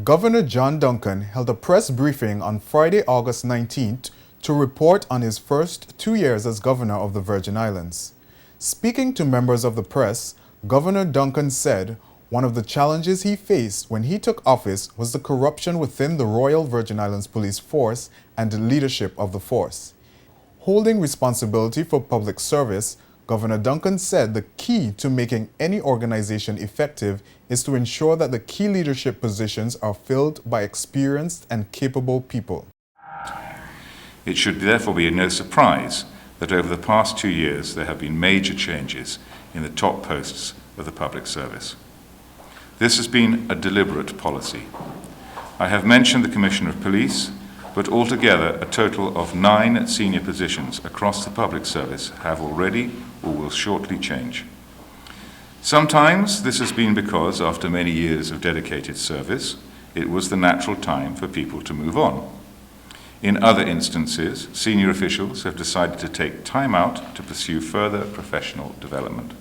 Governor John Duncan held a press briefing on Friday, August 19th to report on his first 2 years as governor of the Virgin Islands. Speaking to members of the press, Governor Duncan said one of the challenges he faced when he took office was the corruption within the Royal Virgin Islands Police Force and the leadership of the force. Holding responsibility for public service, Governor Duncan said the key to making any organization effective is to ensure that the key leadership positions are filled by experienced and capable people. It should therefore be no surprise that over the past 2 years there have been major changes in the top posts of the public service. This has been a deliberate policy. I have mentioned the Commissioner of Police, but altogether a total of 9 senior positions across the public service have already or will shortly change. Sometimes this has been because, after many years of dedicated service, it was the natural time for people to move on. In other instances, senior officials have decided to take time out to pursue further professional development.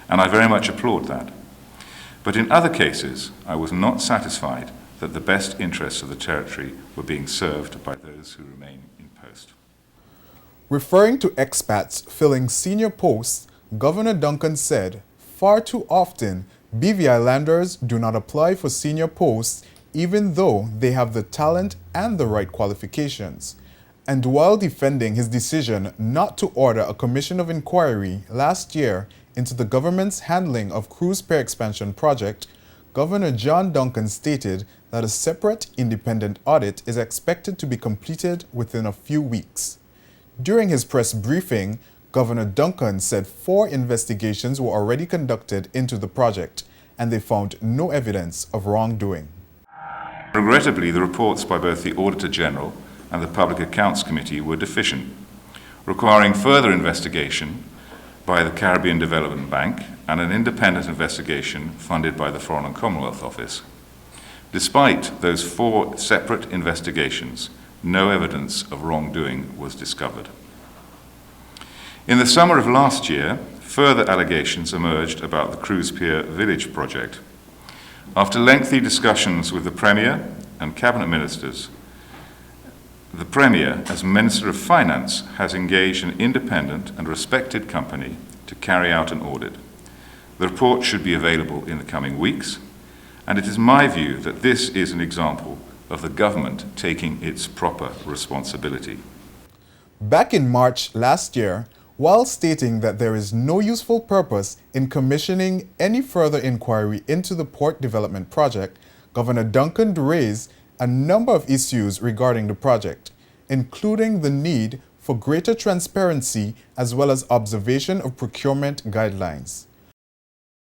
And I very much applaud that. But in other cases, I was not satisfied that the best interests of the territory were being served by those who remain in post. Referring to expats filling senior posts, Governor Duncan said, far too often, BVI Islanders do not apply for senior posts even though they have the talent and the right qualifications. And while defending his decision not to order a commission of inquiry last year into the government's handling of Cruise Pier Expansion project, Governor John Duncan stated that a separate independent audit is expected to be completed within a few weeks. During his press briefing, Governor Duncan said 4 investigations were already conducted into the project, and they found no evidence of wrongdoing. Regrettably, the reports by both the Auditor General and the Public Accounts Committee were deficient, requiring further investigation by the Caribbean Development Bank and an independent investigation funded by the Foreign and Commonwealth Office. Despite those 4 separate investigations, no evidence of wrongdoing was discovered. In the summer of last year, further allegations emerged about the Cruise Pier Village project. After lengthy discussions with the Premier and Cabinet Ministers, the Premier, as Minister of Finance, has engaged an independent and respected company to carry out an audit. The report should be available in the coming weeks, and it is my view that this is an example of the government taking its proper responsibility. Back in March last year, while stating that there is no useful purpose in commissioning any further inquiry into the port development project, Governor Duncan raised a number of issues regarding the project, including the need for greater transparency as well as observation of procurement guidelines.